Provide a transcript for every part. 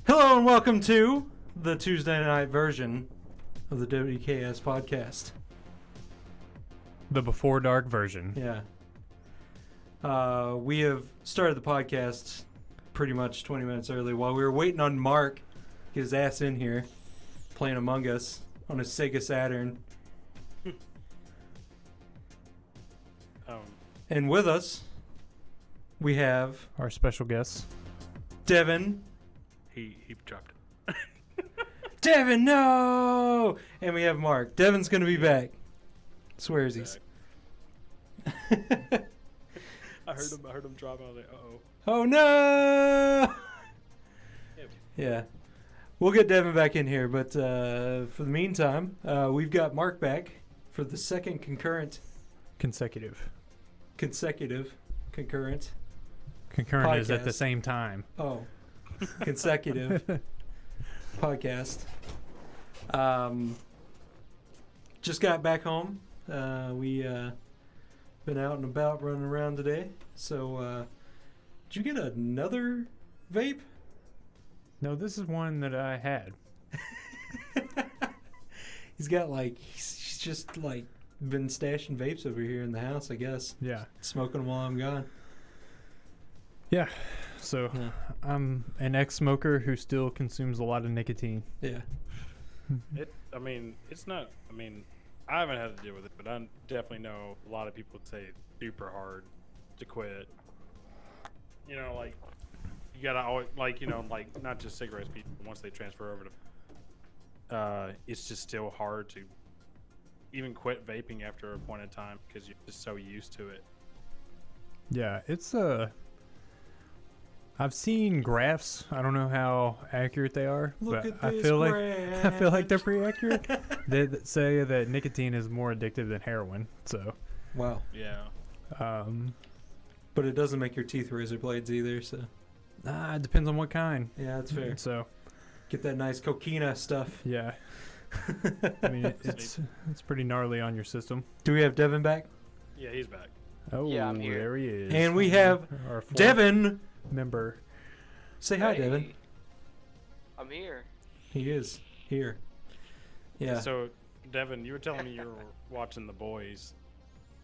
Hello and welcome to the Tuesday night version of the WKS Podcast. The Before Dark version. Yeah. We have started the podcast pretty much 20 minutes early while we were waiting on Marc to get his ass in here playing Among Us on his Sega Saturn. And with us, we have Our special guest. Devon. He dropped it. Devon, no! And we have Marc. Devon's going to be back. Swearsies. I heard him drop. I was like, uh-oh. Oh, no! Yeah. We'll get Devon back in here, but for the meantime, we've got Marc back for the second concurrent Consecutive. Concurrent. Concurrent is at the Podcast. same time. Oh. Consecutive podcast. Just got back home. We been out and about running around today. So, did you get another vape? No, this is one that I had. He's just like been stashing vapes over here in the house, I guess. Yeah. Smoking them while I'm gone. Yeah. So Yeah. I'm an ex-smoker who still consumes a lot of nicotine. Yeah. It's not. I haven't had to deal with it, but I definitely know a lot of people say it's super hard to quit. You know, like you gotta always, not just cigarettes. People once they transfer over to, it's just still hard to even quit vaping after a point in time because you're just so used to it. Yeah, it's I've seen graphs. I don't know how accurate they are, Look but at I this feel graph. like they're pretty accurate. That say that nicotine is more addictive than heroin. So, Wow. Yeah. But it doesn't make your teeth razor blades either, so. It depends on what kind. Yeah, that's fair. So, Get that nice coquina stuff. yeah. I mean, it's pretty gnarly on your system. Do we have Devon back? Yeah, he's back. Oh, Yeah, I'm here. there he is. And we have our fourth Devon. member. Say hi, Hey, Devon. I'm here. He is here. Yeah. So, Devon, you were telling me you were watching The Boys.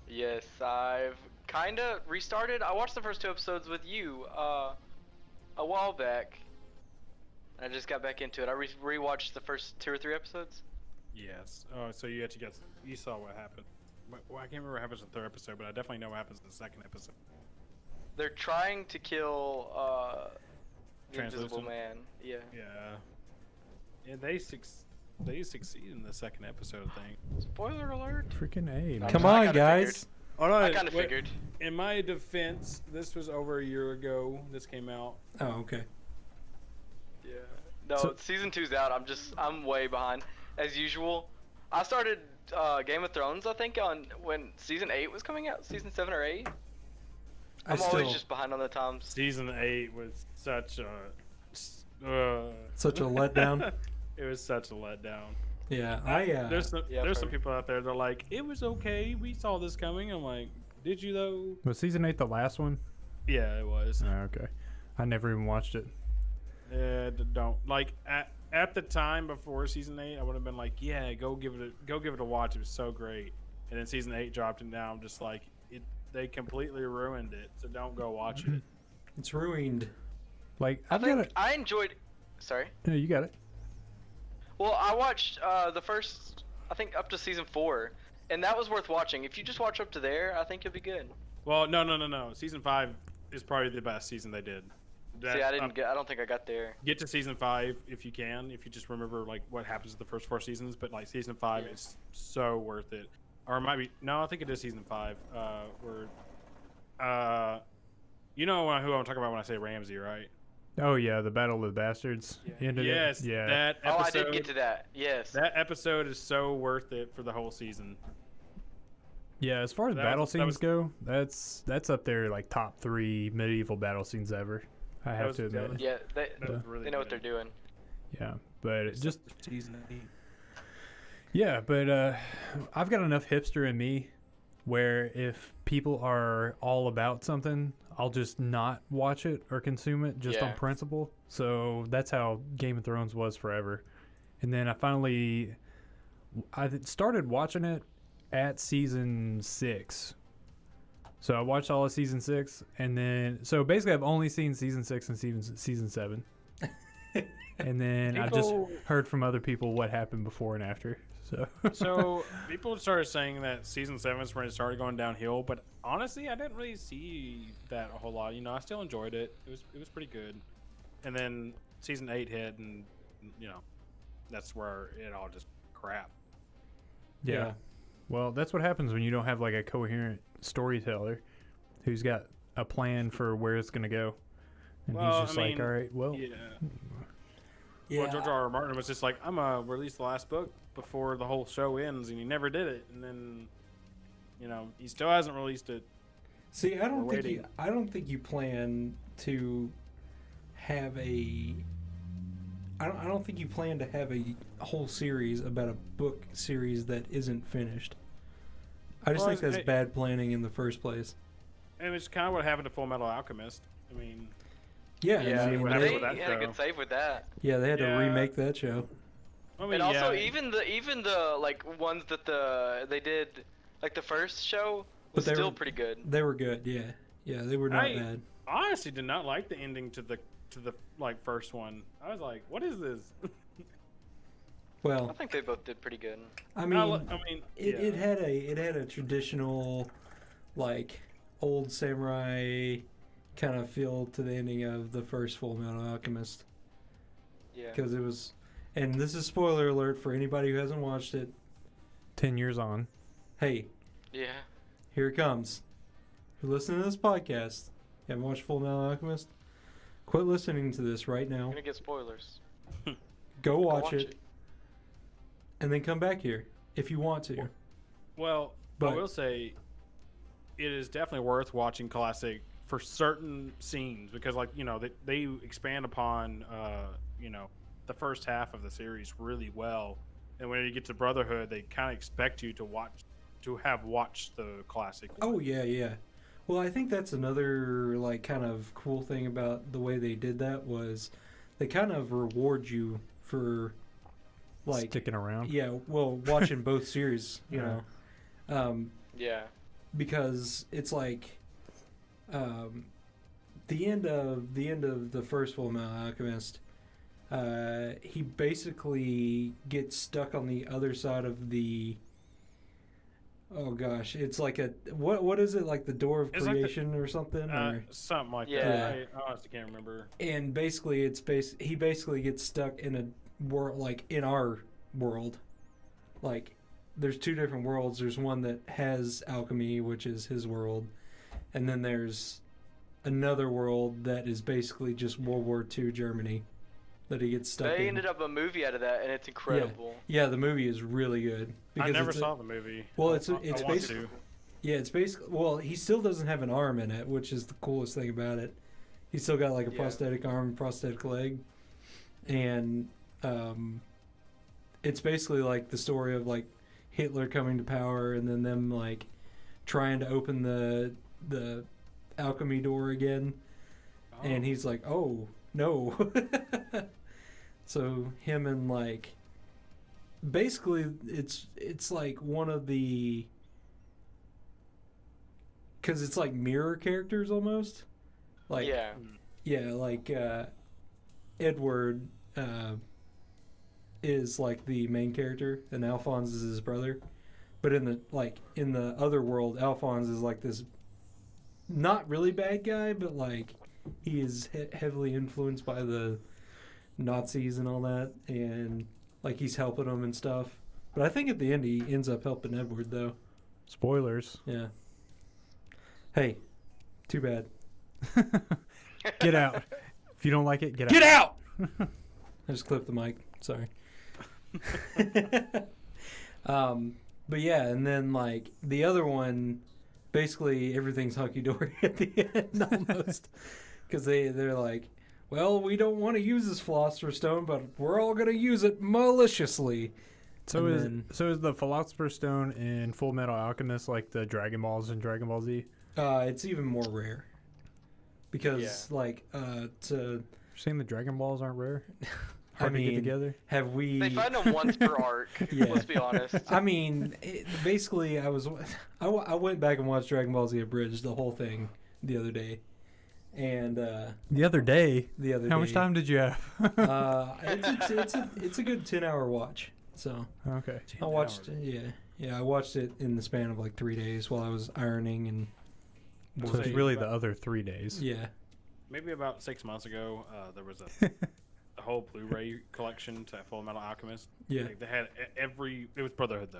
Yes, I've kind of restarted. I watched the first 2 episodes with you a while back. I just got back into it. I rewatched the first 2 or 3 episodes. Yes. Oh, so you actually you saw what happened. Well, I can't remember what happens in the 3rd episode, but I definitely know what happens in the 2nd episode. They're trying to kill the Invisible Translucent? Man. Yeah. Yeah. Yeah, they succeed in the 2nd episode thing. Spoiler alert. Freaking A, man. Come I on, kinda guys. Oh no! I kind of figured. In my defense, this was over a year ago. This came out. Oh, okay. Yeah. No, So- season 2's out. I'm way behind as usual. I started Game of Thrones, I think, on when season 8 was coming out. Season 7 or 8. I'm always just behind on the times. Season 8 was such a Such a letdown. It was such a letdown. Yeah, There's I've some heard. people out there. They're like, it was okay. We saw this coming. I'm like, did you though? Was season 8 the last one? Yeah, it was. Oh, okay. I never even watched it. Don't like at the time before season 8, I would have been like, yeah, go give it a watch. It was so great. And then season 8 dropped, and now I'm just like, they completely ruined it. So don't go watch it. it's ruined. Like, I I've got think it. I enjoyed. Sorry. No, you got it. Well, I watched the first, I think, up to season 4, and that was worth watching. If you just watch up to there, I think you'll be good. Well, no. Season 5 is probably the best season they did. See, I don't think I got there. Get to season 5 if you can. If you just remember like what happens in the first 4 seasons, but like season 5 Yeah. is so worth it. Or it might be I think it is season 5. You know who I'm talking about when I say Ramsey, right? Oh, yeah, the Battle of the Bastards. Ended it. Yes. Yeah. That Oh, I episode. did get to that. Yes. That episode is so worth it for the whole season. Yeah, as far as That battle was- that scenes was- go, that's up there like top 3 medieval battle scenes ever. I have was- to that admit. was- Yeah, That was really they know what good. they're doing. Yeah, but it just season 8. yeah, but I've got enough hipster in me where if people are all about something, I'll just not watch it or consume it just on principle. So that's how Game of Thrones was forever. And then I started watching it at season 6. So I watched all of season 6, and then basically I've only seen season 6 and season 7. And then I just heard from other people what happened before and after. So people started saying that season 7 is when it started going downhill, but honestly, I didn't really see that a whole lot. I still enjoyed it. It was pretty good. And then season 8 hit, and that's where it all just crap. Yeah. Well, that's what happens when you don't have like a coherent storyteller who's got a plan for where it's going to go. And he's just all right, well. Yeah. Well, George R. R. Martin was just like, I'm going to release the last book before the whole show ends, and he never did it. And then, he still hasn't released it. See, I don't think you plan to have a whole series about a book series that isn't finished. I just think that's bad planning in the first place. And it's kind of what happened to Full Metal Alchemist. I mean, they had a good save with that. Yeah, they had to remake that show. I mean, and also even the like ones that they did, like the first show was still pretty good. They were good, yeah, they were not bad. I honestly did not like the ending to the like first one. I was like, what is this? Well, I think they both did pretty good. It had a traditional, like, old samurai kind of feel to the ending of the first Full Metal Alchemist. Yeah. Because it was, and this is spoiler alert for anybody who hasn't watched it. 10 years on. Hey. Yeah. Here it comes. If you're listening to this podcast, you haven't watched Full Metal Alchemist, quit listening to this right now. You're gonna get spoilers. Go watch it. And then come back here if you want to. Well, I will say it is definitely worth watching classic for certain scenes because, like, they expand upon, the first half of the series really well. And when you get to Brotherhood, they kind of expect you to have watched the classic one. Oh, yeah. Well, I think that's another, like, kind of cool thing about the way they did that was they kind of reward you for, like, sticking around. Yeah, well, watching both series, you know. Yeah. Because it's like the end of the first Full Metal Alchemist, he basically gets stuck on the other side of the. Oh gosh, it's like a what is it, like the door of creation or something or something like that. I honestly can't remember. And basically, he basically gets stuck in a world like in our world. Like, there's two different worlds. There's one that has alchemy, which is his world, and then there's another world that is basically just World War II Germany that he gets stuck in. They ended up a movie out of that, and it's incredible. Yeah, the movie is really good. I never saw the movie. Well, it's basically. Yeah, it's basically. Well, he still doesn't have an arm in it, which is the coolest thing about it. He's still got like a prosthetic arm, prosthetic leg, and it's basically like the story of like Hitler coming to power and then them like trying to open the alchemy door again, and he's like, oh no. So him and like basically it's like one of the, because it's like mirror characters almost, like like Edward is like the main character and Alphonse is his brother, but in the other world, Alphonse is like this not really bad guy, but like he is heavily influenced by the Nazis and all that, and like he's helping them and stuff. But I think at the end he ends up helping Edward though. Spoilers. Yeah. Hey, too bad. Get out. If you don't like it, get out. Get out! I just clipped the mic. Sorry. But yeah, and then like the other one, basically everything's hunky-dory at the end almost. Because they're like, well, we don't want to use this philosopher's stone, but we're all going to use it maliciously. So And is the Philosopher's Stone in Full Metal Alchemist like the Dragon Balls and Dragon Ball Z? It's even more rare. Because, to... You're saying the Dragon Balls aren't rare? I Hard to mean, get together? have we... They find them once per arc. Yeah. Let's be honest. I mean, basically, I went back and watched Dragon Ball Z Abridged, the whole thing, the other day. And, The other day? How much day, time did you have? it's a good 10-hour watch. So Okay. I watched I watched it in the span of like 3 days while I was ironing and So it's really the other 3 days. yeah. Maybe about 6 months ago, there was a whole Blu-ray collection to Full Metal Alchemist. Yeah. Like, they had it was Brotherhood though.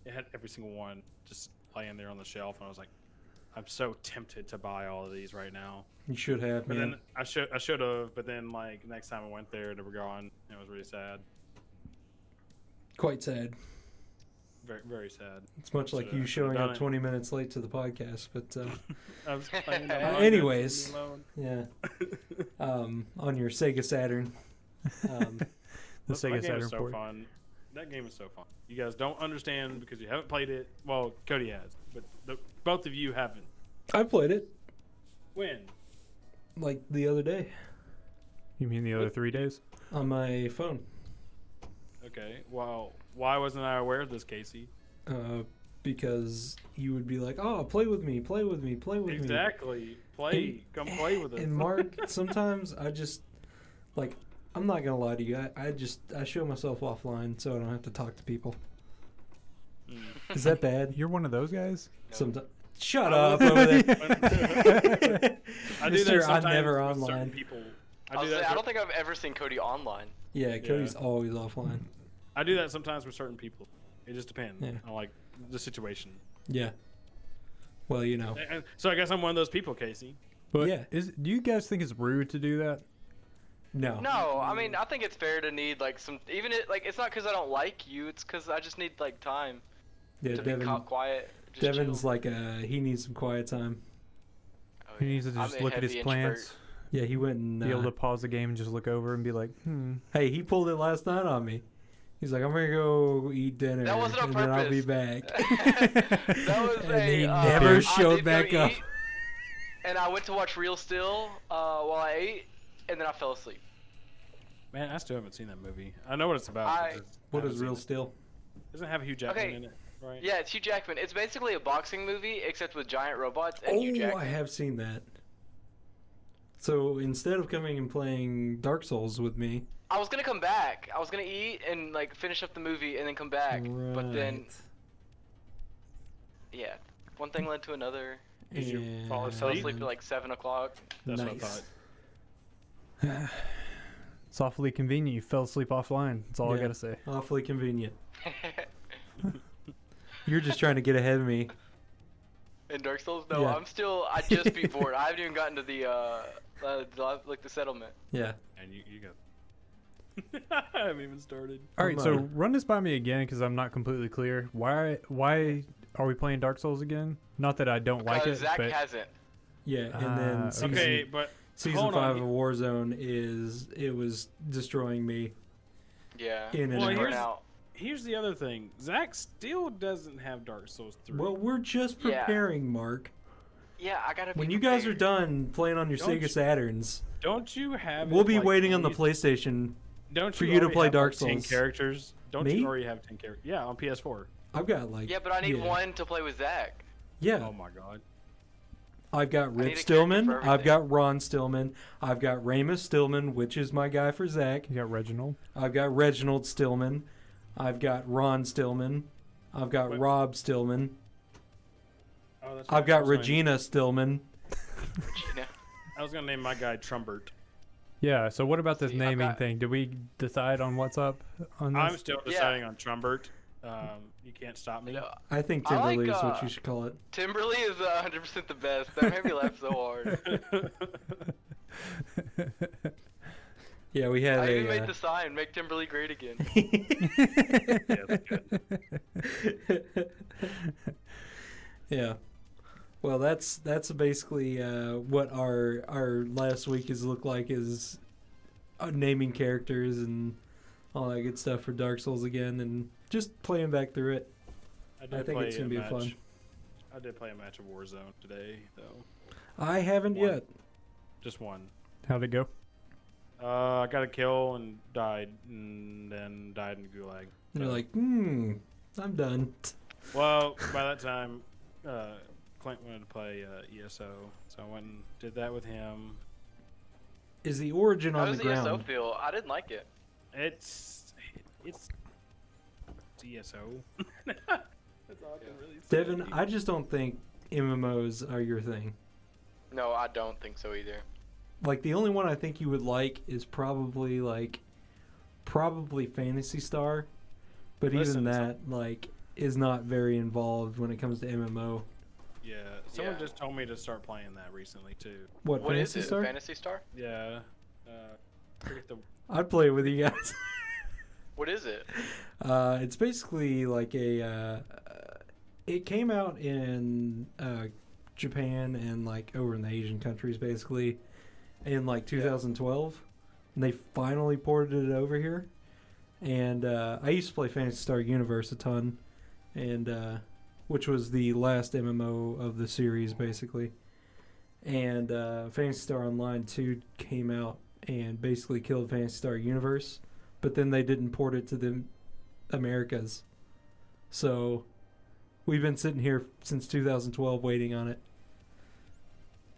It had every single one just laying there on the shelf, and I was like, I'm so tempted to buy all of these right now. You should have, But man. then I should have. But then like next time I went there, they were gone. It was really sad. Quite sad. Very very sad. It's much like you showing up 20 minutes late to the podcast, but I was playing the anyways. alone. yeah. On your Sega Saturn. The Sega that game Saturn is so port. fun. That game is so fun. You guys don't understand because you haven't played it. Well, Cody has, but both of you haven't. I played it When? like the other day You mean the other 3 days? on my phone. Okay. Well, why wasn't I aware of this, Casey? Because you would be like, "Oh, play with me, play with me, play with me." Exactly. Play. Come play with us. And Mark, sometimes I just like, I'm not gonna lie to you. I show myself offline so I don't have to talk to people. Mm. Is that bad? You're one of those guys? Sometimes. Shut up over there. I do Mister, that I'm sometimes never with certain online. people. I don't think I've ever seen Cody online. Yeah, Cody's always offline. I do that sometimes with certain people. It just depends Yeah. on like the situation. Yeah. Well, you know. And so I guess I'm one of those people, Casey. But Yeah. do you guys think it's rude to do that? No. No, I mean I think it's fair to need like some. Even it like it's not because I don't like you. It's because I just need like time Yeah, to be quiet. Just Devin's chill. like he needs some quiet time. Oh, He yeah. needs to I'm just a look at his heavy plants, Yeah, he went and be able to pause the game and just look over and be like, Hey, he pulled it last night on me. He's like, I'm gonna go eat dinner, That wasn't on and then I'll be purpose. back. That was And a. he I never did showed go back up. eat, and I went to watch Real Still while I ate, and then I fell asleep. Man, I still haven't seen that movie. I know what it's about. I- but just What haven't is seen Real it. Still? Doesn't it have Hugh Jackman Okay. in it, right? Yeah, it's Hugh Jackman. It's basically a boxing movie except with giant robots and Hugh Oh, Jackman. I have seen that. So instead of coming and playing Dark Souls with me, I was gonna come back. I was gonna eat and like finish up the movie and then come back. But then, right. yeah, one thing led to another. Did you fall I fell asleep? asleep at like 7 o'clock. That's what I Nice. thought. it's awfully convenient. You fell asleep offline. That's all I Yeah. gotta say. Awfully convenient. You're just trying to get ahead of me. In Dark Souls? No, Yeah. I just beat bored. I haven't even gotten to the settlement. Yeah. And you got. I haven't even started. All right, I'm, so run this by me again because I'm not completely clear. Why are we playing Dark Souls again? Not that I don't like it, Zach but hasn't. Yeah, and then Ah, season, Okay, but season hold 5 on. of Warzone it was destroying me Yeah. in and Well, out. here's- Burnout. Here's the other thing. Zach still doesn't have Dark Souls 3. Well, we're just Yeah. preparing, Mark. Yeah, I gotta be When you guys are prepared. done playing on your Don't Sega you- Saturns, don't you have? we'll it, be like, waiting on the at least- PlayStation. Don't for you you to already play have, Dark like, 10 Souls. characters? Don't Me? you already have 10 characters? Yeah, on PS4. I've got like Yeah, but I need one to play with Zach. Yeah, Oh my god. I've got need Rip a character Stillman. for I've everything. got Ron Stillman. I've got Ramus Stillman, which is my guy for Zach. you got Reginald. I've got Reginald Stillman. I've got Ron Stillman. I've got Wait. Rob Stillman. Oh, that's I've right. got Regina Stillman. Regina. I was gonna name my guy Trumbert. Yeah. So what about this See, I've naming got- thing? Did we decide on what's up on this? I'm still deciding on Trumbert. You can't stop me. No, I think I like, Timberly is what you should call it. Timberly is 100% the best. That made me laugh so hard. Yeah, we had I even a. made the sign, make Timberly great again. Yeah, that's good. Yeah. Well, that's basically what our last week has looked like is naming characters and all that good stuff for Dark Souls again, and just playing back through it. I think it's gonna be fun. I did play a match of Warzone today, though. I haven't yet. Just one. How'd it go? I got a kill and died, and then died in Gulag. And you're like, I'm done. Well, by that time, Clint wanted to play ESO, so I went and did that with him. Is the origin How on does the the ESO ground? feel? I didn't like it. It's ESO. That's all I can really say. Devon, I just don't think MMOs are your thing. No, I don't think so either. Like, the only one I think you would like is probably Phantasy Star, but Listen, even that is not very involved when it comes to MMO. Yeah, someone Yeah. just told me to start playing that recently too. What What is Phantasy it? Star? Fantasy Star? Yeah. Forget the. I'd play it with you guys. What is it? It's basically like it came out in Japan and over in the Asian countries basically in 2012, and they finally ported it over here. And I used to play Phantasy Star Universe a ton, and which was the last MMO of the series basically. And Phantasy Star Online 2 came out and basically killed Phantasy Star Universe, but then they didn't port it to the Americas. So we've been sitting here since 2012 waiting on it.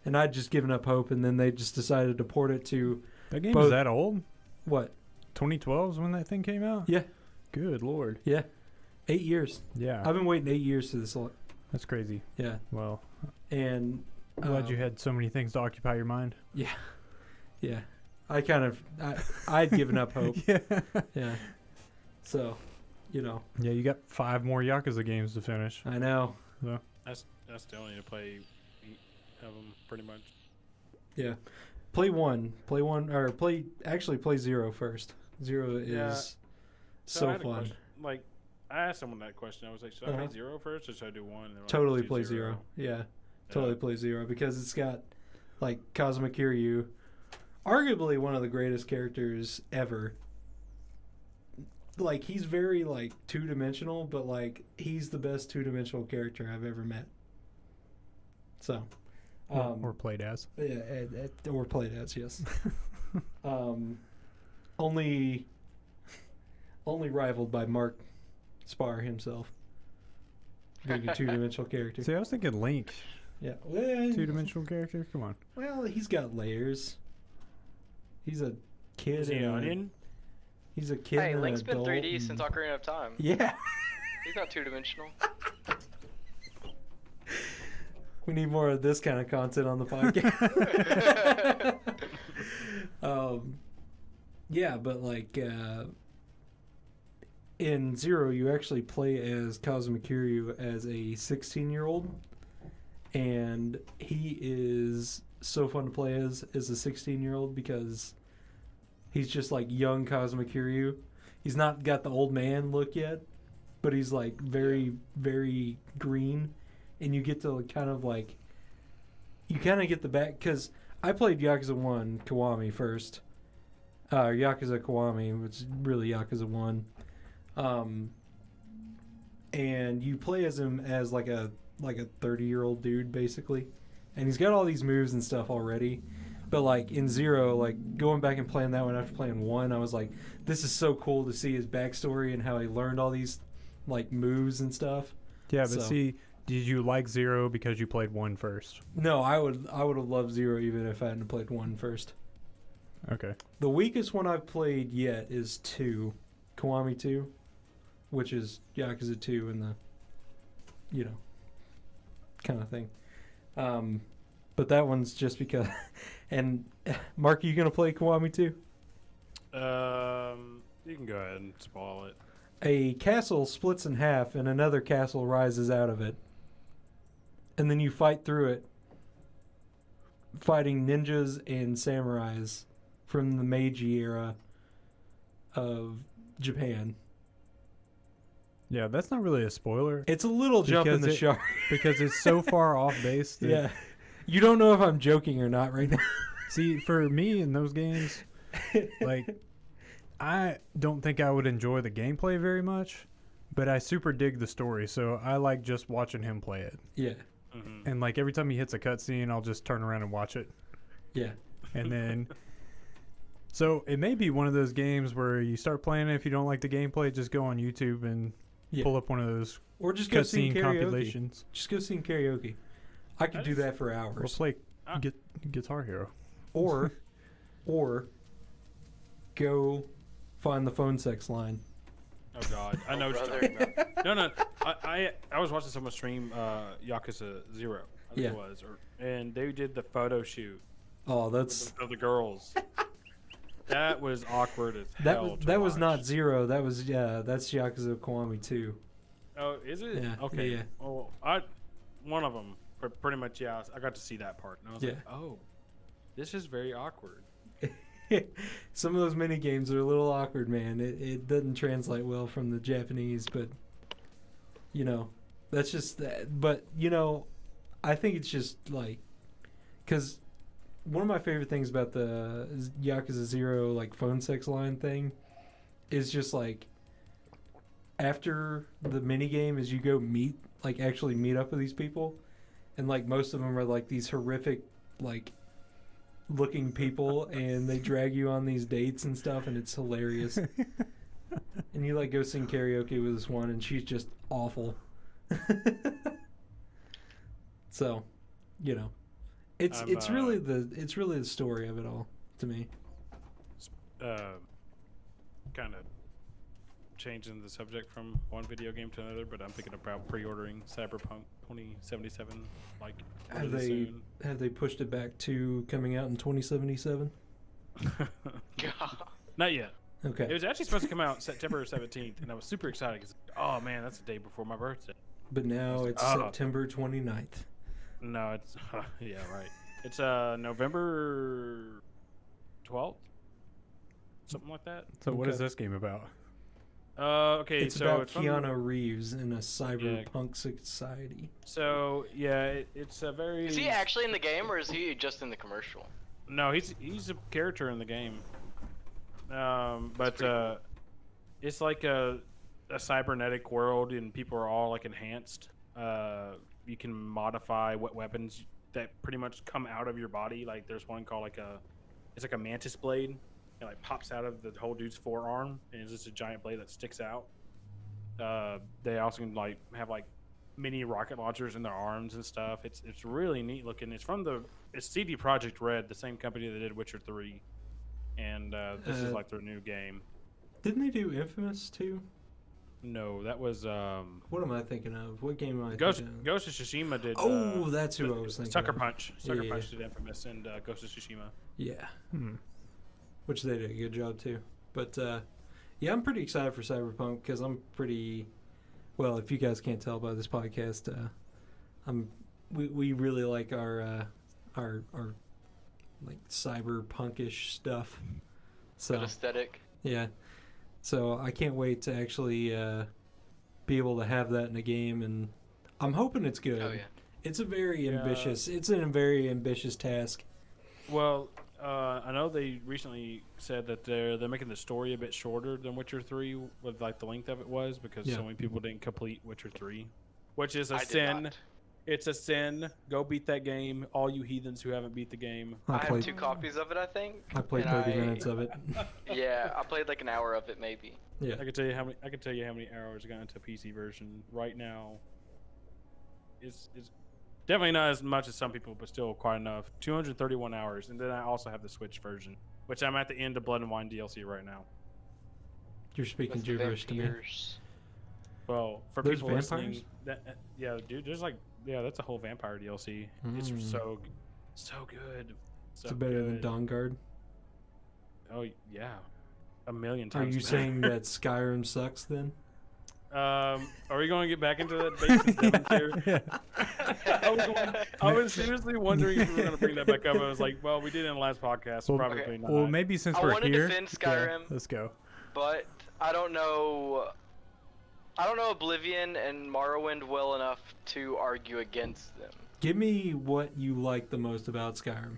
And I'd just given up hope, and then they just decided to port it to That game both- is that old? what? 2012 is when that thing came out? Yeah. Good lord. Yeah. 8 years. Yeah. I've been waiting 8 years for this. That's crazy. Yeah. Well, And I'm glad you had so many things to occupy your mind. Yeah. I'd given up hope. Yeah. Yeah. So, Yeah, you got 5 more Yakuza games to finish. I know. I still need to play 8 of them pretty much. Yeah. Play 0 first. 0 is Yeah. so I had a fun. question. I asked someone that question. I was like, should I play 0 first or should I do 1? And they're like, Totally "Do play 0. Yeah. Totally play 0 because it's got Kazuma Kiryu, arguably one of the greatest characters ever. He's very two-dimensional, but he's the best two-dimensional character I've ever met. So, Or played as. yeah, or played as, yes. Only rivaled by Marc Spar himself. Being a two-dimensional character. See, I was thinking Link. Yeah. 2-dimensional character? Come on. Well, he's got layers. He's a kid. Is he an onion? He's a kid. Hey, and Link's an been adult 3D and- since Ocarina of Time. Yeah. He's not two-dimensional. We need more of this kind of content on the podcast. Yeah, but in 0, you actually play as Kazuma Kiryu as a 16-year-old, and he is so fun to play as a 16-year-old because he's just young Kazuma Kiryu. He's not got the old man look yet, but he's very, very green, and you get to you kind of get the back, because I played Yakuza 1 Kiwami first. Yakuza Kiwami, which is really Yakuza 1. And you play as him as a 30-year-old dude, basically. And he's got all these moves and stuff already. But in 0, going back and playing that one after playing 1, I was like, this is so cool to see his backstory and how he learned all these moves and stuff. Yeah, but So- see, did you like 0 because you played 1 first? No, I would have loved 0 even if I hadn't played 1 first. Okay. The weakest one I've played yet is 2, Kiwami 2, which is Yakuza 2 and the, kind of thing. But that one's just because. And Marc, are you gonna play Kiwami 2? You can go ahead and spoil it. A castle splits in half and another castle rises out of it. And then you fight through it, fighting ninjas and samurais from the Meiji era of Japan. Yeah, that's not really a spoiler It's a little jump in the Because shark. because it's so far off base. That, Yeah. You don't know if I'm joking or not right now. See, for me in those games, I don't think I would enjoy the gameplay very much, but I super dig the story, so I like just watching him play it. Yeah. Mm-hmm. And like every time he hits a cutscene, I'll just turn around and watch it. Yeah. And then, so it may be one of those games where you start playing it. If you don't like the gameplay, just go on YouTube and pull up one of those or just go sing cutscene karaoke. compilations. Just go sing karaoke. I could do that for hours. Or play Guitar Hero. Or go find the phone sex line. Oh God, I know what you're talking about. No, I was watching someone stream Yakuza 0, I think it was, and they did the photo shoot. Oh, that's of the girls. That was awkward as that hell. That was not 0. That was that's Yakuza Kiwami 2. Oh, is it? Yeah. Okay. Yeah. Oh, one of them, pretty much. Yeah, I got to see that part, and I was like, oh, this is very awkward. Some of those mini games are a little awkward, man. It doesn't translate well from the Japanese, but that's just that. But I think it's just like, because one of my favorite things about the Yakuza 0 like phone sex line thing is just like after the mini game is you go actually meet up with these people, and like most of them are like these horrific like looking people, and they drag you on these dates and stuff, and it's hilarious. And you like go sing karaoke with this one, and she's just awful. So, it's really the story of it all to me. Kind of changing the subject from one video game to another, but I'm thinking about pre-ordering Cyberpunk 2077. Like, have they pushed it back to coming out in 2077? Not yet. Okay. It was actually supposed to come out September 17th, and I was super excited because, oh man, that's the day before my birthday. But now it's September 29th. No, it's yeah, right. It's November 12th, something like that. So what is this game about? Okay, it's about Keanu Reeves in a cyberpunk society. So yeah, it's a very. Is he actually in the game, or is he just in the commercial? No, he's a character in the game. But cool. It's like a cybernetic world, and people are all like enhanced. You can modify what weapons that pretty much come out of your body. Like there's one called it's like a mantis blade. It like pops out of the whole dude's forearm, and it's just a giant blade that sticks out. They also can like have like mini rocket launchers in their arms and stuff. It's really neat looking. It's CD Projekt Red, the same company that did Witcher 3, and this is like their new game. Didn't they do Infamous too? No, that was what am I thinking of? What game am I Ghost thinking of? Ghost of Tsushima did. Oh, that's who I was thinking. Sucker of. Punch. Sucker Punch did Infamous, and Ghost of Tsushima. Yeah. Which they did a good job too. But yeah, I'm pretty excited for Cyberpunk because I'm pretty. Well, if you guys can't tell by this podcast, we really like our like cyberpunkish stuff. So good aesthetic. Yeah. So I can't wait to actually be able to have that in a game, and I'm hoping it's good. Oh yeah. It's a very ambitious. It's a very ambitious task. Well, I know they recently said that they're making the story a bit shorter than Witcher 3, with like the length of it was, because so many people didn't complete Witcher 3, which is a sin. It's a sin. Go beat that game, all you heathens who haven't beat the game. I have 2 copies of it, I think. I played 30 minutes of it. Yeah, I played like an hour of it, maybe. Yeah. I can tell you how many hours I got into PC version right now. It's definitely not as much as some people, but still quite enough. 231 hours, and then I also have the Switch version, which I'm at the end of Blood and Wine DLC right now. You're speaking gibberish to me. Well, for There's people vampires? listening, yeah, dude, there's like, that's a whole vampire DLC. It's so good. So it's better than Dawn Guard. Oh yeah, a million times. Are you saying that Skyrim sucks then? Are we going to get back into that basis, Devon, here? I was seriously wondering if we were going to bring that back up. I was like, well, we did it in the last podcast, so probably not. Well, maybe since we're here. I want to defend Skyrim. Yeah, let's go. But I don't know Oblivion and Morrowind well enough to argue against them. Give me what you like the most about Skyrim.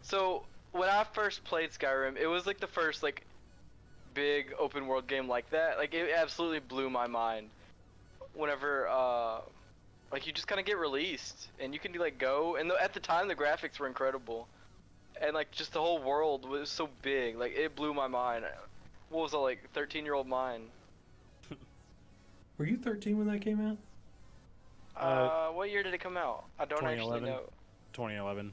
So when I first played Skyrim, it was like the first like big open world game like that, like it absolutely blew my mind. Whenever like you just kind of get released and you can like go, and at the time the graphics were incredible, and like just the whole world was so big, like it blew my mind. What was it, like 13-year-old mind? Were you 13 when that came out? What year did it come out? I don't actually know. 2011.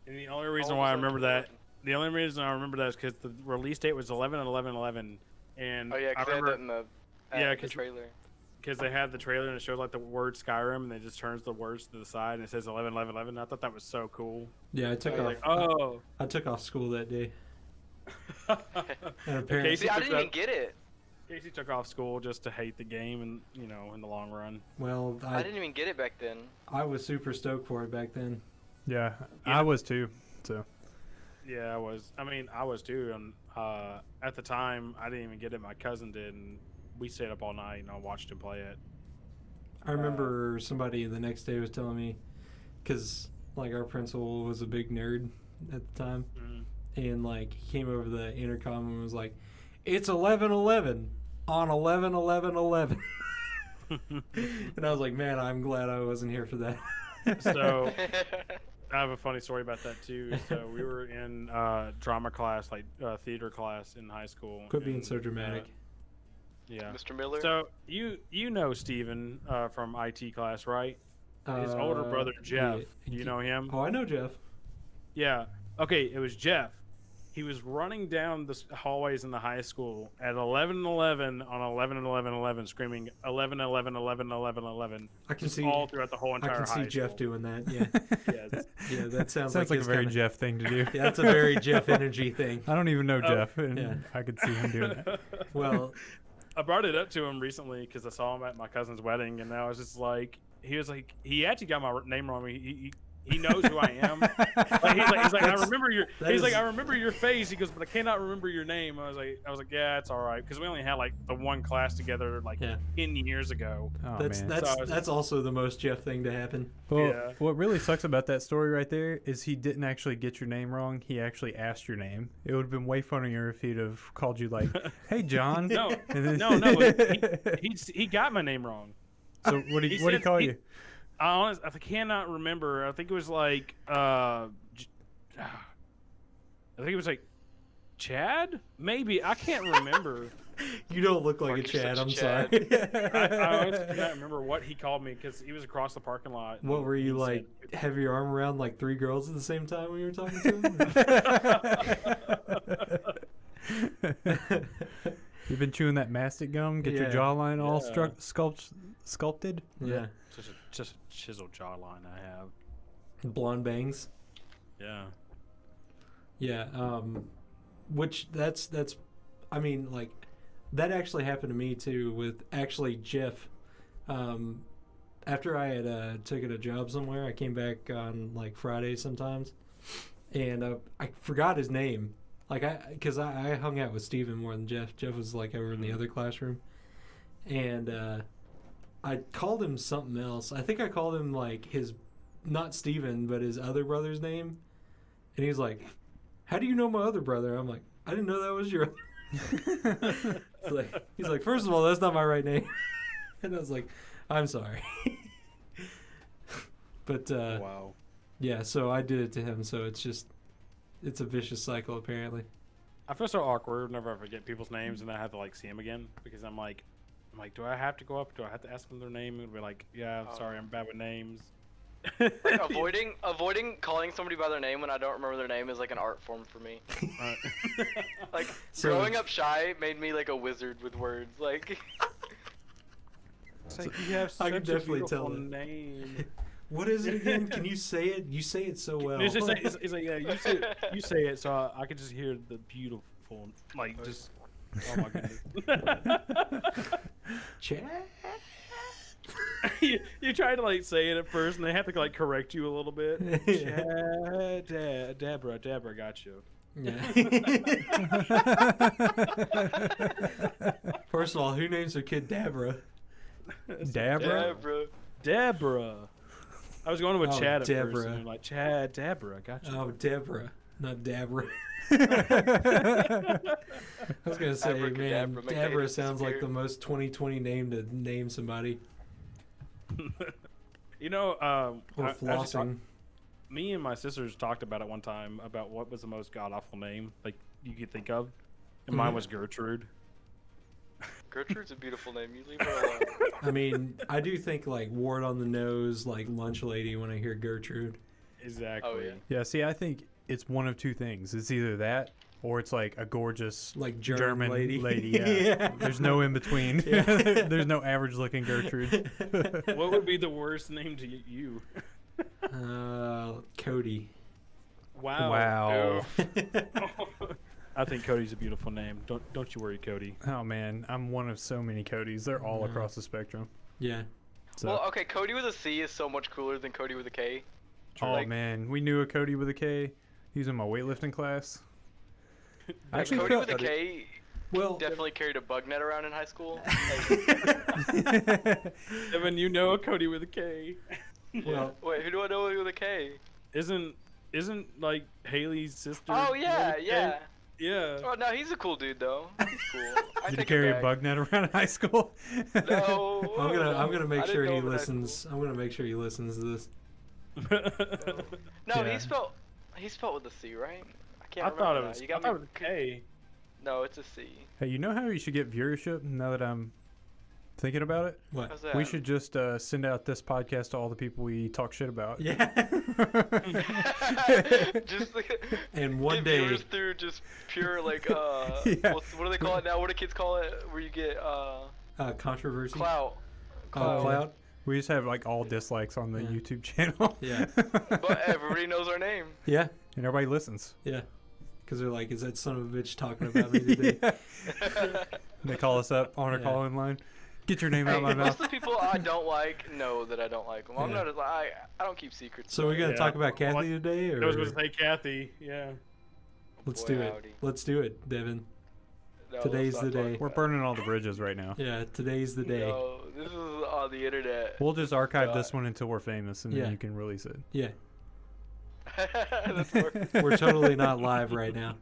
And the only reason why I remember that, the only reason I remember that is because the release date was 11/11/11, and oh yeah, because they had that in the the trailer. Because they had the trailer and it shows like the word Skyrim, and it just turns the words to the side and it says 11/11/11. I thought that was so cool. Yeah, I took off. Like, oh, I took off school that day. And Casey, I didn't even get it. Casey took off school just to hate the game, and in the long run. Well, I didn't even get it back then. I was super stoked for it back then. Yeah, I was too. So. Yeah, I was. I mean, I was too. And at the time, I didn't even get it. My cousin did, and we stayed up all night and I watched him play it. I remember somebody the next day was telling me, because like our principal was a big nerd at the time, and like he came over the intercom and was like, "It's 11/11 on 11/11/11." And I was like, man, I'm glad I wasn't here for that. So I have a funny story about that too. So we were in drama class, like theater class in high school. Quit being so dramatic. Yeah, Mr. Miller. So you know Steven from IT class, right? His older brother Jeff. Yeah. You know him? Oh, I know Jeff. Yeah. Okay, it was Jeff. He was running down the hallways in the high school at 11:11 on 11/11/11, screaming 11/11/11/11/11. I can see all throughout the whole entire high school. I can see Jeff doing that. Yeah. Yeah, that sounds like a very kinda, Jeff thing to do. Yeah, that's a very Jeff energy thing. I don't even know Jeff, and I could see him doing that. Well, I brought it up to him recently because I saw him at my cousin's wedding, and I was just like, he actually got my name wrong. He knows who I am. He's like, I remember your. I remember your face. He goes, but I cannot remember your name. I was like, yeah, it's all right, because we only had like the one class together 10 years ago. Oh, that's also the most Jeff thing to happen. Well, what really sucks about that story right there is he didn't actually get your name wrong. He actually asked your name. It would have been way funnier if he'd have called you like, "Hey, John." No. He got my name wrong. So what did he call you? I cannot remember. I think it was like Chad? Maybe. I can't remember. You don't look like a Chad. I'm sorry. I honestly cannot remember what he called me because he was across the parking lot. What were you like? Have your arm around like 3 girls at the same time when you were talking to him? You've been chewing that mastic gum? Get your jawline all sculpted? Yeah. Just a chiseled jawline I have. Blonde bangs. Yeah. Yeah. Which that's I mean, like, that actually happened to me too with actually Jeff. After I had taken a job somewhere, I came back on like Friday sometimes, and I forgot his name. Because I hung out with Steven more than Jeff. Jeff was like over in the other classroom, and I called him something else. I think I called him like not Steven, but his other brother's name. And he was like, "How do you know my other brother?" I'm like, "I didn't know that was your other." He's like, "First of all, that's not my right name." And I was like, "I'm sorry." But wow. Yeah, so I did it to him. So it's a vicious cycle apparently. I feel so awkward whenever I forget people's names and I have to like see them again because I'm like, do I have to go up? Do I have to ask them their name? And be like, yeah, I'm sorry, I'm bad with names. Like avoiding calling somebody by their name when I don't remember their name is like an art form for me. Like growing up shy made me like a wizard with words. Like, it's like you have such a beautiful name. What is it again? Can you say it? You say it so well. It's like yeah, you say it so I can just hear the beautiful, like just. Oh my goodness. Chad? you try to like say it at first and they have to like correct you a little bit. Chad, Deborah got you. Yeah. First of all, who names their kid Deborah? Deborah. I was going with Chad at Deborah. first. And like, Chad, Deborah, got you. Oh, Deborah. not Dabra. I was gonna say, man, Dabra sounds like the most 2020 name to name somebody. You know, Or flossing. Me and my sisters talked about it one time about what was the most god awful name like you could think of, and mine was Gertrude. Gertrude's a beautiful name. You leave her alone. I mean, I do think like wart on the nose, like lunch lady when I hear Gertrude. Exactly. Oh, yeah. Yeah, see, I think it's one of two things. It's either that or it's like a gorgeous Like German lady. Yeah. Yeah. There's no in between. Yeah. There's no average looking Gertrude. What would be the worst name to you? Cody. Wow. I think Cody's a beautiful name. Don't you worry, Cody. Oh man, I'm one of so many Codys. They're all across the spectrum. Yeah. So, Well, okay, Cody with a C is so much cooler than Cody with a K. oh man, we knew a Cody with a K. He was in my weightlifting class. I actually Cody felt with a K Well, definitely carried a bug net around in high school. Devon, you know a Cody with a K. well, Wait, who do I know with a K? Isn't like Haley's sister? Oh yeah, with a K? yeah. Yeah. Oh no, he's a cool dude though. He's cool. I Did you take carry it a back. bug net around in high school? No. I'm gonna make I sure didn't he know that. listens. I'm gonna make sure he listens to this. No, Yeah. he's spelled with a C, right? I can't I remember. thought it now. was. You I got thought it me. was a K. No, it's a C. Hey, you know how you should get viewership now that I'm thinking about it? What? How's that? We should just send out this podcast to all the people we talk shit about. Yeah. Just And one get day, viewers through just pure like Yeah. what do they call it now? What do kids call it? Where you get controversy. clout. Cloud. We just have like all dislikes on the Yeah. YouTube channel. Yeah. But everybody knows our name. Yeah. And everybody listens. Yeah. Because they're like, is that son of a bitch talking about me today? Yeah. They call us up on our Yeah. call-in line. Get your name out Hey, of my most mouth. of the people I don't like know that I don't like them. I'm Yeah. not. I don't keep secrets. So we're gonna Yeah. talk about Kathy What- today, or I was going to say Kathy. Yeah. let's Boy, do it. howdy. Let's do it, Devin. No, Today's let's the not talk day. We're about burning all the bridges right now. Yeah, today's the it. day. No, this is on the internet. We'll just archive God. this one until we're famous, and Yeah. then you can release it. Yeah, That's worse. we're totally not live right now.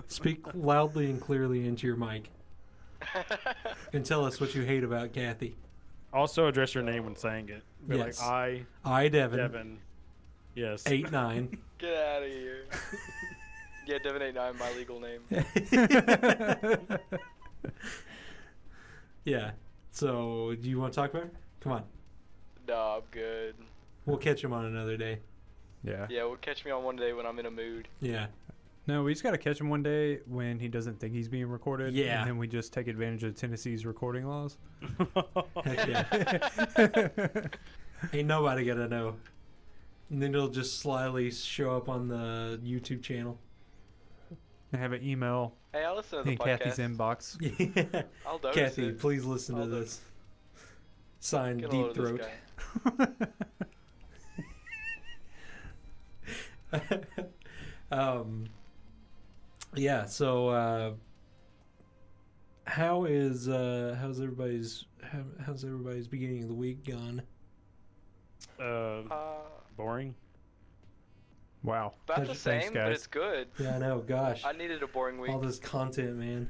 Speak loudly and clearly into your mic and tell us what you hate about Kathy. Also address your name when saying it. Be Yes. like, I, Devin, Devon. Yes. 8'9". Get out of here. Yeah, Devon 89, my legal name. Yeah. So, do you want to talk about it? Come on. No, I'm good. We'll catch him on another day. Yeah. Yeah, well, catch me on one day when I'm in a mood. Yeah. No, we just got to catch him one day when he doesn't think he's being recorded. Yeah. And then we just take advantage of Tennessee's recording laws. Heck yeah. Ain't nobody gonna know. And then it'll just slyly show up on the YouTube channel. I have an email Hey, I'll listen to the in podcast. Kathy's inbox. Yeah. I'll notice Kathy, it. please listen to I'll this. Signed, Get a Deep load of Throat. this guy. Yeah. So, how's everybody's beginning of the week gone? Boring. Wow. About the Thanks, same, but guys. it's good. Yeah, I know. Gosh, I needed a boring week. all this content, man.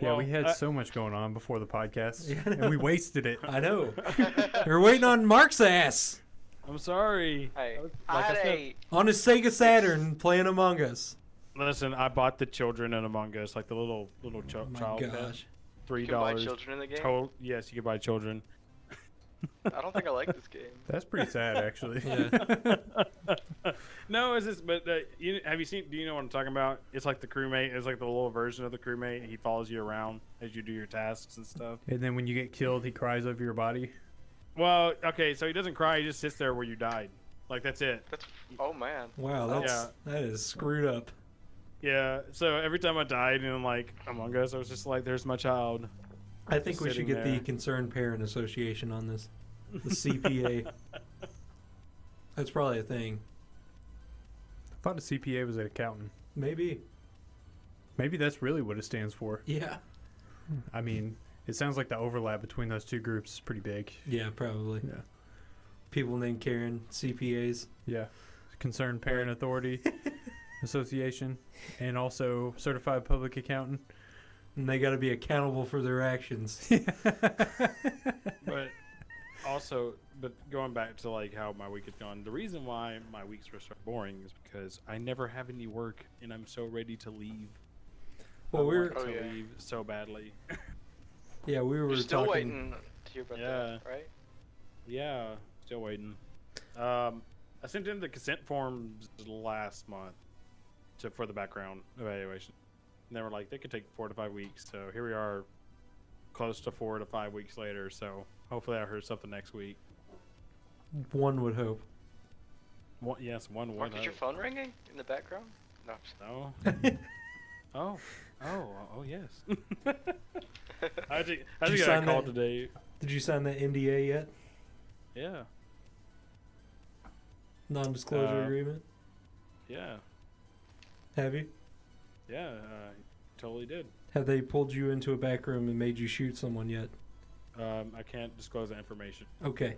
Yeah, we Well, had so much going on before the podcast, Yeah, I know. and we wasted it. I know. We're waiting on Marc's ass I'm sorry. Hey, Like I had I said, a. on his Sega Saturn playing Among Us. Listen, I bought the children in Among Us, like the little Oh my child pet. gosh. $3. You can buy children in the game. Yes, you can buy children. I don't think I like this game. That's pretty sad, actually. Yeah. No, is this? But have you seen? Do you know what I'm talking about? It's like the crewmate. It's like the little version of the crewmate. He follows you around as you do your tasks and stuff. And then when you get killed, he cries over your body. Well, okay, so he doesn't cry. He just sits there where you died. Like that's it. That's. Oh man. Wow, that is screwed up. Yeah. So every time I died in like Among Us, I was just like, "There's my child." I think Just we should sitting get the there. Concerned Parent Association on this. The CPA. That's probably a thing. I thought a CPA was an accountant. Maybe. Maybe that's really what it stands for. Yeah. I mean, it sounds like the overlap between those two groups is pretty big. Yeah, probably. Yeah. People named Karen, CPAs. Yeah. Concerned Parent Authority Association, and also certified public accountant. And they got to be accountable for their actions. But also, going back to like how my week has gone, the reason why my weeks were so boring is because I never have any work, and I'm so ready to leave. Well, we're leave so badly. yeah, we were You're still talking. waiting to hear about that, right? Yeah, still waiting. I sent in the consent forms last month for the background evaluation. And they were like, they could take 4 to 5 weeks. So here we are, close to 4 to 5 weeks later. So hopefully I heard something next week. One would hope. Yes, one would Mark, is hope. your phone ringing in the background? No. No. Oh, yes. I Did think you I sign called that? today. Did you sign that NDA yet? Yeah. Non-disclosure agreement? Yeah. Have you? Yeah. Totally did. Have they pulled you into a back room and made you shoot someone yet? I can't disclose that information. Okay.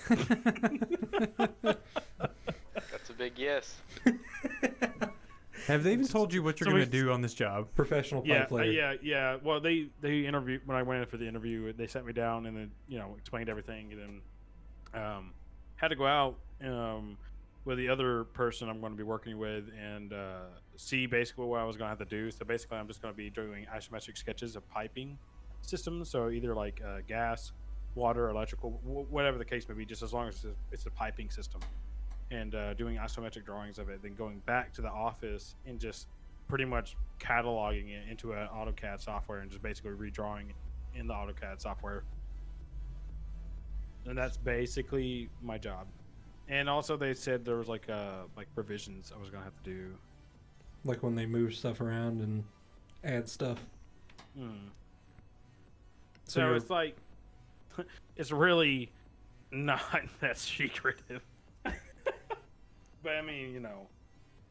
That's a big yes. Have they even told you what you're going to do on this job? Professional pipe player. Yeah. Well, they interviewed when I went in for the interview. They sat me down and then explained everything, and then had to go out with the other person I'm going to be working with and see basically what I was going to have to do. So basically, I'm just going to be doing isometric sketches of piping systems. So either like gas, water, electrical, whatever the case may be, just as long as it's a piping system. And doing isometric drawings of it, then going back to the office and just pretty much cataloging it into an AutoCAD software and just basically redrawing it in the AutoCAD software. And that's basically my job. And also they said there was like revisions I was gonna have to do. Like when they move stuff around and add stuff. So it's like, it's really not that secretive. But I mean,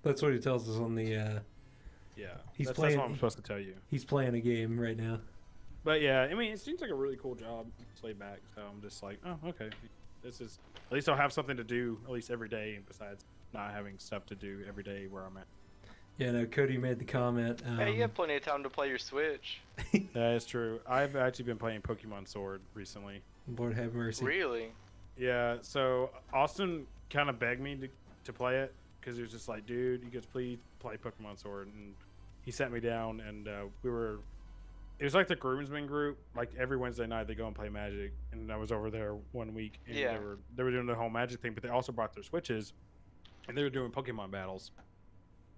That's what he tells us on the. yeah. That's playing. what I'm supposed to tell you. He's playing a game right now. But yeah, I mean, it seems like a really cool job. It's laid back, so I'm just like, oh, okay. This is at least I'll have something to do at least every day, besides not having stuff to do every day where I'm at. Yeah, no. Cody made the comment. Hey, you have plenty of time to play your Switch. That is true. I've actually been playing Pokemon Sword recently. Lord have mercy. Really? Yeah. So Austin kind of begged me to play it because he was just like, dude, you guys please play Pokemon Sword, and he sat me down and it was like the groomsmen group, like every Wednesday night they go and play Magic, and I was over there one week and they were doing the whole Magic thing, but they also brought their Switches and they were doing Pokemon battles.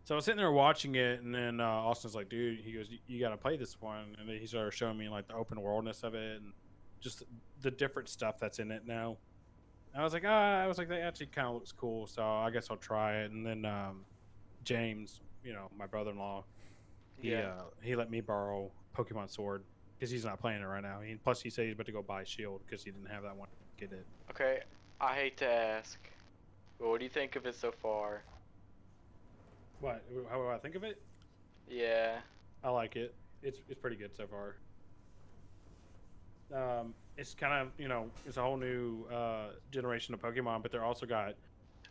So I was sitting there watching it, and then Austin's like, dude, he goes, you got to play this one, and then he started showing me like the open worldness of it and just the different stuff that's in it now. I was like, that actually kind of looks cool, so I guess I'll try it. And then James, my brother-in-law, he let me borrow Pokemon Sword because he's not playing it right now. Plus, he said he's about to go buy Shield because he didn't have that one. Get it. Okay, I hate to ask, but what do you think of it so far? What? How do I think of it? Yeah. I like it. It's pretty good so far. It's kind of, it's a whole new generation of Pokemon, but they're also got...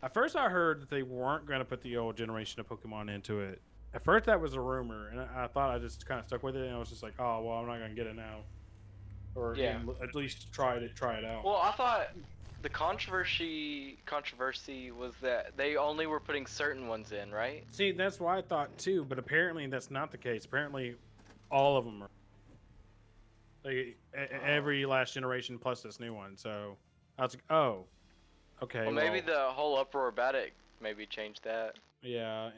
At first I heard that they weren't going to put the old generation of Pokemon into it. At first that was a rumor, and I thought I just kind of stuck with it, and I was just like, oh, well, I'm not going to get it now. Or at least try it out. Well, I thought the controversy was that they only were putting certain ones in, right? See, that's what I thought too, but apparently that's not the case. Apparently all of them are. Like, every last generation plus this new one. So I was like, oh, okay. Well, maybe the whole uproar about it maybe changed that. Yeah.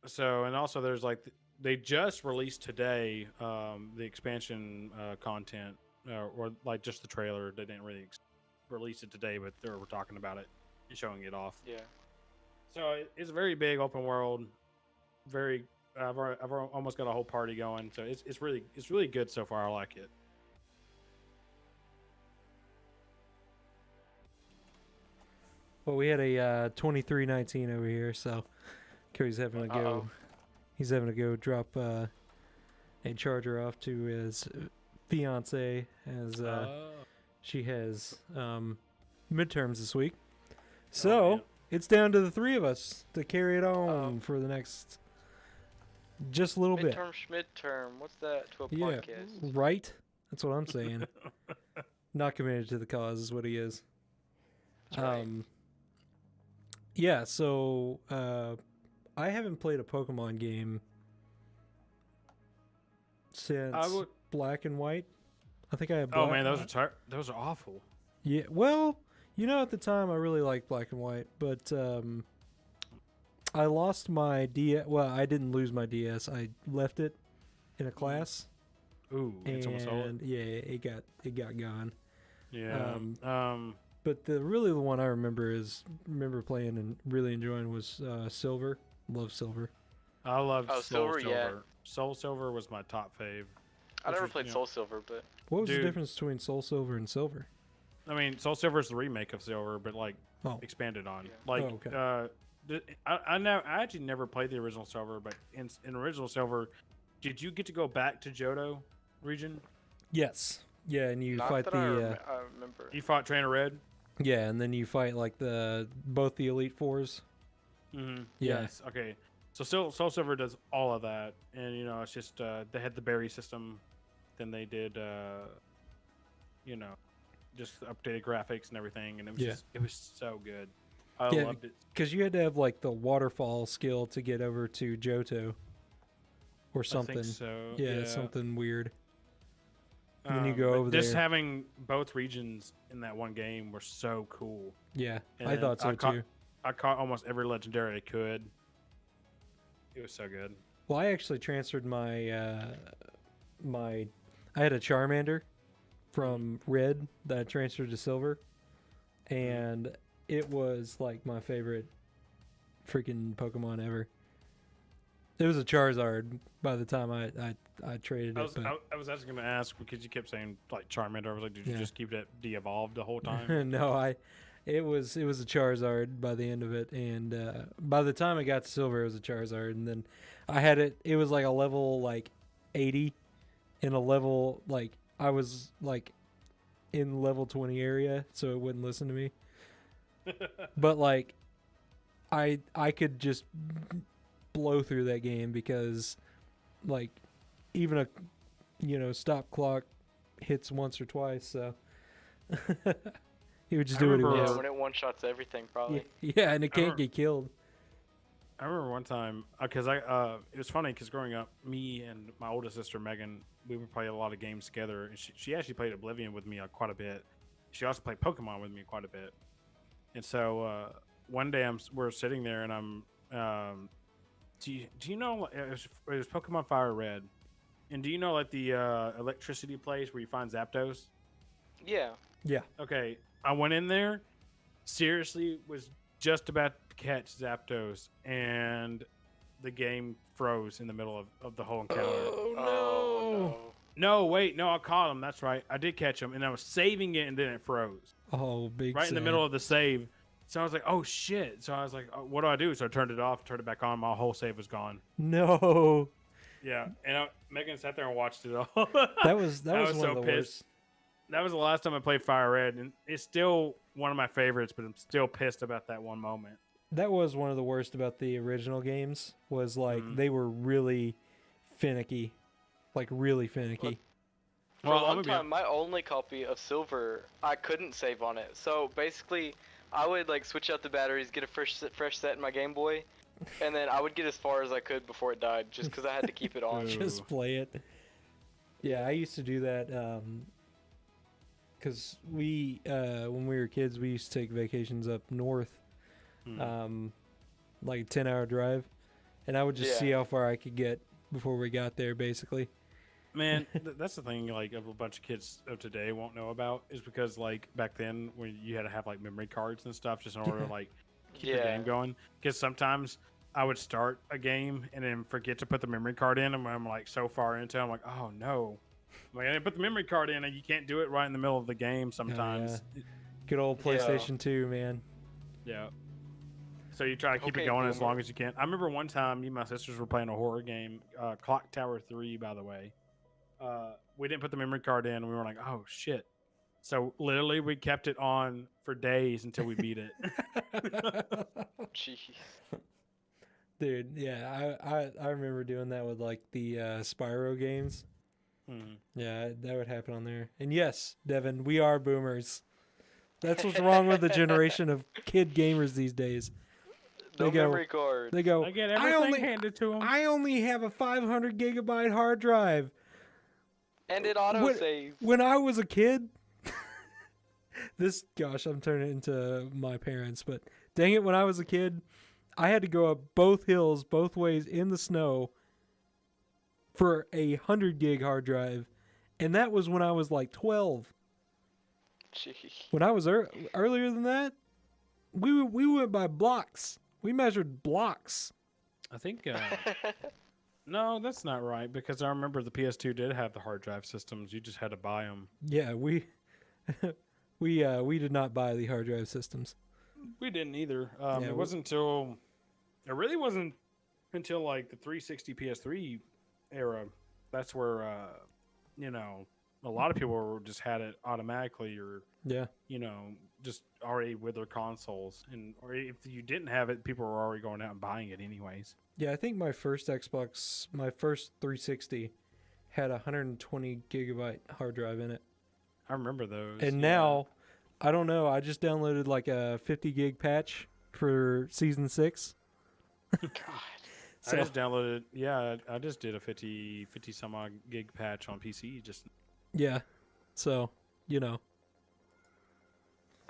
So, and also there's like, they just released today the expansion content, or like just the trailer. They didn't really release it today, but they were talking about it and showing it off. Yeah. So it's a very big open world. Very, I've almost got a whole party going. So it's really good so far. I like it. Well, we had a 23-19 over here, so Cody's having to go. He's having to go drop a charger off to his fiance as she has midterms this week. So it's down to the three of us to carry it on for the next just a little bit. Midterm. What's that to a Yeah, podcast? right? That's what I'm saying. Not committed to the cause is what he is. That's right. Yeah, so I haven't played a Pokemon game since Black and White. I think I have Black. Oh man, those are awful. Yeah, well, at the time I really liked Black and White, but I lost my DS. Well, I didn't lose my DS. I left it in a class. Ooh, it's almost all. Yeah, it got gone. Yeah. But the one I remember playing and really enjoying was Silver. Love Silver. I loved Soul Silver. Yeah. Soul Silver was my top fave. I never played Soul Silver, but what was the difference between Soul Silver and Silver? I mean, Soul Silver is the remake of Silver, but expanded on. Yeah. Like, okay. I actually never played the original Silver, but in original Silver, did you get to go back to Johto region? Yes. Yeah, and you not fight that the. I remember. You fought Trainer Red. Yeah, and then you fight like both the Elite Fours. Mm-hmm. Yeah. Yes. Okay. So Soul Silver does all of that, and it's just they had the berry system, then they did just updated graphics and everything, and it was so good. I loved it because you had to have like the waterfall skill to get over to Johto, or something. I think so. Yeah, something weird. And then you go over just there. having both regions in that one game were so cool. Yeah, And I thought so too. I caught almost every legendary I could. It was so good. Well, I actually transferred my I had a Charmander from Red that I transferred to Silver, and it was like my favorite freaking Pokemon ever. It was a Charizard by the time I traded it. I was actually going to ask because you kept saying like Charmander. I was like, did you just keep that de-evolved the whole time? No, it was a Charizard by the end of it, and by the time I got to Silver, it was a Charizard, and then I had it. It was like a level like 80, in a level like I was like in level 20 area, so it wouldn't listen to me. But like, I could just blow through that game because like even a stop clock hits once or twice, so he would just do what he wants. Yeah, when it one shots everything, probably. Yeah, and it can't get killed. I remember one time because it was funny because growing up, me and my oldest sister Megan, we would play a lot of games together, and she actually played Oblivion with me quite a bit. She also played Pokemon with me quite a bit, and so one day we're sitting there and I'm do you know it was Pokemon Fire Red, and do you know like the electricity place where you find Zapdos? Yeah. Yeah. Okay, I went in there, seriously was just about to catch Zapdos, and the game froze in the middle of the whole encounter. Oh no! No, wait, no, I caught him. That's right, I did catch him, and I was saving it, and then it froze. Oh, big! Right in the middle of the save. So I was like, oh shit. So I was like, what do I do? So I turned it off, turned it back on. My whole save was gone. No. Yeah. And Megan sat there and watched it all. That was one so of the pissed. worst. That was the last time I played Fire Red. And it's still one of my favorites, but I'm still pissed about that one moment. That was one of the worst about the original games, was like they were really finicky. Like really finicky. For a long time, my only copy of Silver, I couldn't save on it. So basically, I would like switch out the batteries, get a fresh set in my Game Boy, and then I would get as far as I could before it died, just because I had to keep it on. Just play it. Yeah, I used to do that because we, when we were kids, we used to take vacations up north, like a 10-hour drive, and I would just see how far I could get before we got there, basically. Man, that's the thing, like, a bunch of kids of today won't know about, is because, like, back then, when you had to have, like, memory cards and stuff just in order to, like, keep the game going. Because sometimes I would start a game and then forget to put the memory card in, and I'm, like, so far into it, I'm like, oh, no. I'm like, I didn't put the memory card in, and you can't do it right in the middle of the game sometimes. Yeah. Good old PlayStation 2, man. Yeah. So you try to keep it going as long as you can. I remember one time, me and my sisters were playing a horror game, Clock Tower 3, by the way. We didn't put the memory card in, and we were like, oh, shit. So literally, we kept it on for days until we beat it. Jeez. Dude, yeah, I remember doing that with like the Spyro games. Yeah, that would happen on there. And yes, Devon, we are boomers. That's what's wrong with the generation of kid gamers these days. No memory card. They go, I get everything handed to them. I only have a 500 gigabyte hard drive. And it autosaves. When I was a kid, I'm turning it into my parents, but dang it, when I was a kid, I had to go up both hills, both ways in the snow for a 100 gig hard drive, and that was when I was like 12. Jeez. When I was earlier than that, we went by blocks. We measured blocks. I think. No, that's not right because I remember the PS2 did have the hard drive systems. You just had to buy them. Yeah, we did not buy the hard drive systems. We didn't either. It really wasn't until like the 360 PS3 era. That's where a lot of people just had it automatically, or just already with their consoles, or if you didn't have it, people were already going out and buying it anyways. Yeah, I think my first Xbox, my first 360, had a 120 gigabyte hard drive in it. I remember those. And now, I don't know. I just downloaded like a 50 gig patch for season 6. God. So, I just downloaded. Yeah, I just did a 50 some odd gig patch on PC. Yeah, so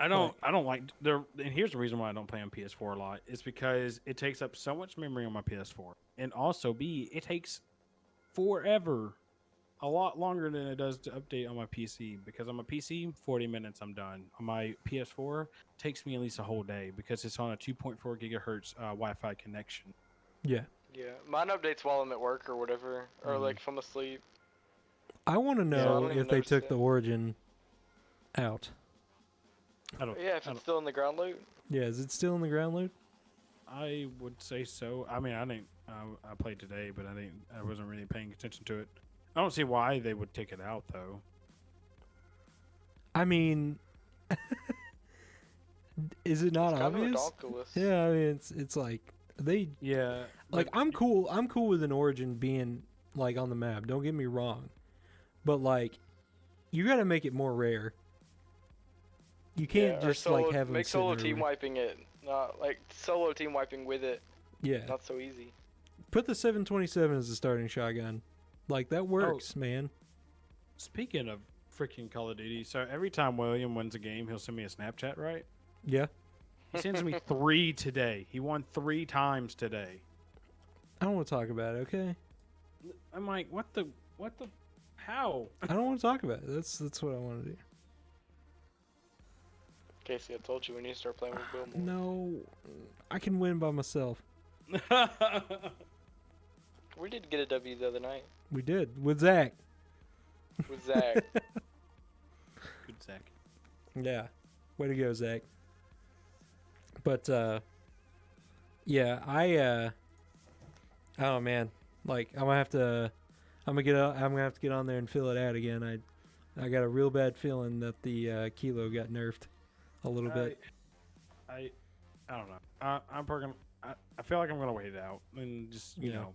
I don't like there. And here's the reason why I don't play on PS4 a lot. It's because it takes up so much memory on my PS4, and also it takes forever, a lot longer than it does to update on my PC. Because on my PC, 40 minutes I'm done. On my PS4, it takes me at least a whole day because it's on a 2.4 gigahertz Wi-Fi connection. Yeah. Yeah, mine updates while I'm at work or whatever, or like if I'm asleep. I want to know if they took the Origin out. Yeah, if it's still in the ground loot. Yeah, is it still in the ground loot? I would say so. I mean, I didn't. I played today, but I wasn't really paying attention to it. I don't see why they would take it out though. I mean, is it not obvious? Yeah, I mean, it's like they. Yeah. Like I'm cool with an Origin being like on the map. Don't get me wrong, but like, you got to make it more rare. You can't just like have them make solo team wiping it, not like solo team wiping with it. Yeah, not so easy. Put the 727 as a starting shotgun, like that works, man. Speaking of freaking Call of Duty, so every time William wins a game, he'll send me a Snapchat, right? Yeah. He sends me 3 today. He won 3 times today. I don't want to talk about it, okay? I'm like, what the, how? I don't want to talk about it. That's what I want to do. Casey, I told you we need to start playing with Bill more. No, I can win by myself. We did get a W the other night. We did, with Zach. With Zach. Good Zach. Yeah. Way to go, Zach. But, yeah, oh man, like I'm gonna have to get on there and fill it out again. I got a real bad feeling that the kilo got nerfed a little bit. I don't know. I feel like I'm gonna wait it out and just you know,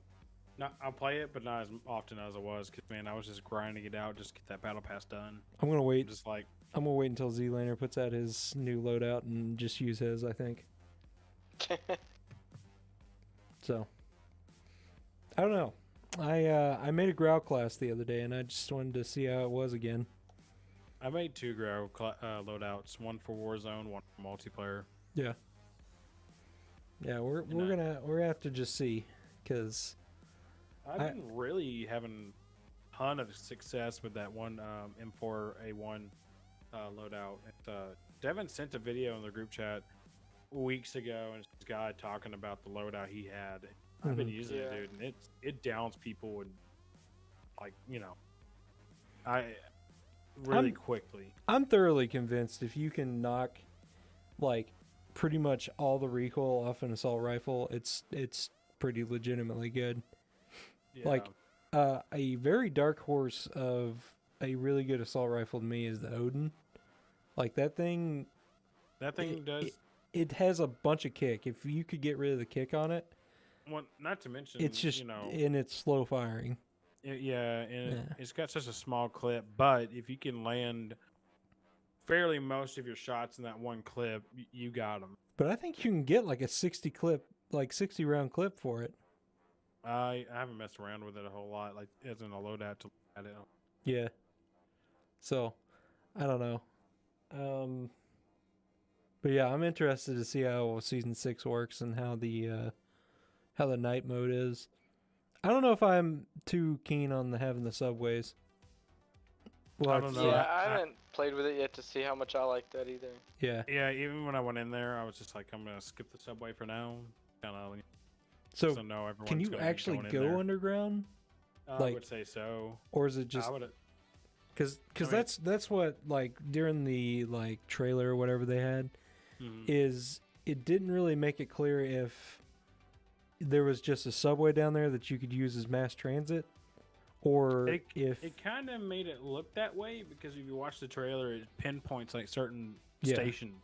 I'll play it, but not as often as I was. Cause man, I was just grinding it out, just get that battle pass done. I'm gonna wait. I'm gonna wait until Z-Laner puts out his new loadout and just use his. I think. So. I don't know. I made a Growl class the other day, and I just wanted to see how it was again. I made 2 Growl loadouts, one for Warzone, one for multiplayer. Yeah. Yeah, we're gonna have to just see, cause I've been really having a ton of success with that one M4A1 loadout. Devon sent a video in the group chat weeks ago, and this guy talking about the loadout he had. I've been using it, dude, and it downs people and quickly. I'm thoroughly convinced if you can knock like pretty much all the recoil off an assault rifle, it's pretty legitimately good. Yeah. Like a very dark horse of a really good assault rifle to me is the Odin. Like that thing. That thing does. It has a bunch of kick. If you could get rid of the kick on it, Well, not to mention, it's just and it's slow firing. It's got such a small clip. But if you can land fairly most of your shots in that one clip, you got them. But I think you can get like a 60 round clip for it. I haven't messed around with it a whole lot, like as in a loadout to look at it. Yeah. So, I don't know. But yeah, I'm interested to see how season 6 works and how the night mode is. I don't know if I'm too keen on having the subways. Well, I don't know. Yeah, I haven't played with it yet to see how much I like that either. Yeah. Yeah, even when I went in there, I was just like, I'm gonna skip the subway for now. Kind of. So can you actually go underground? I would say so. Or is it just because that's what like during the like trailer or whatever they had is it didn't really make it clear if there was just a subway down there that you could use as mass transit, or if it kind of made it look that way because if you watch the trailer, it pinpoints like certain stations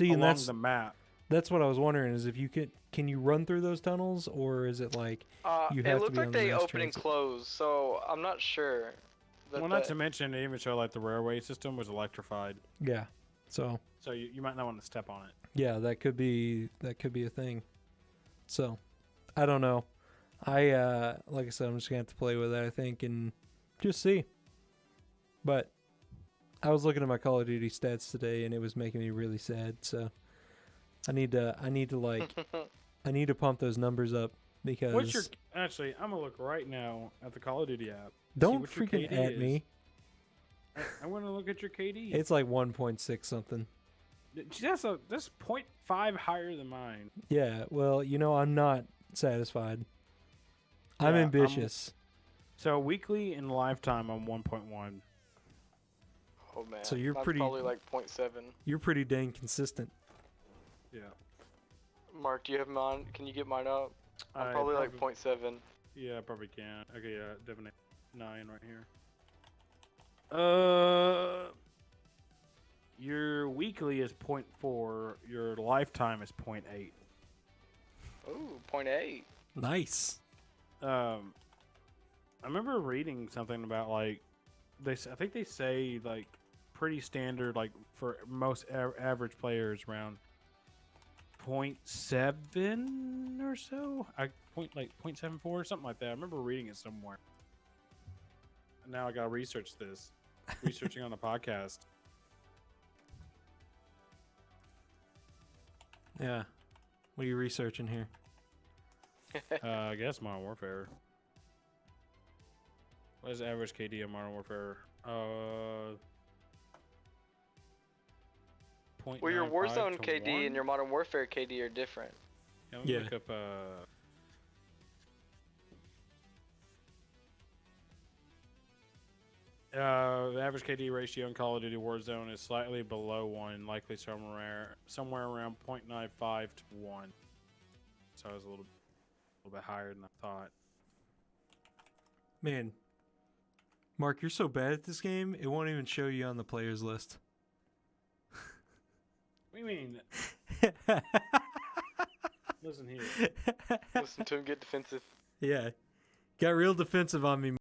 along the map. That's what I was wondering is if you can you run through those tunnels, or is it like you have it looked to be like on the they mass open transit? and close, so I'm not sure. Not to mention they even show like the railway system was electrified. Yeah, so you might not want to step on it. Yeah, that could be a thing. So I don't know. Like I said, I'm just gonna have to play with it, I think, and just see. But I was looking at my Call of Duty stats today, and it was making me really sad. So I need to pump those numbers up because. Actually, I'm gonna look right now at the Call of Duty app. Don't freaking at me. I want to look at your KD. It's like 1.6 something. That's 0.5 higher than mine. Yeah, well, I'm not satisfied. I'm ambitious. So weekly and lifetime, I'm 1.1. Oh man. So you're probably like 0.7. You're pretty dang consistent. Yeah. Mark, do you have mine? Can you get mine up? I'm probably like 0.7. Yeah, I probably can. Okay, yeah, Devon 9 right here. Your weekly is 0.4. Your lifetime is 0.8. Ooh, 0.8. Nice. I remember reading something about like I think they say like pretty standard like for most average players around 0.7 or so. 0.74 or something like that. I remember reading it somewhere. Now I gotta research this. Researching on the podcast. Yeah. What are you researching here? I guess Modern Warfare. What is the average KD in Modern Warfare? Well, your Warzone KD and your Modern Warfare KD are different. Yeah, let me look up the average KD ratio in Call of Duty Warzone is slightly below 1, likely somewhere around 0.95 to 1. So I was a little bit higher than I thought. Man, Mark, you're so bad at this game, it won't even show you on the players list. What do you mean? Listen here. Listen to him get defensive. Yeah. Got real defensive on me,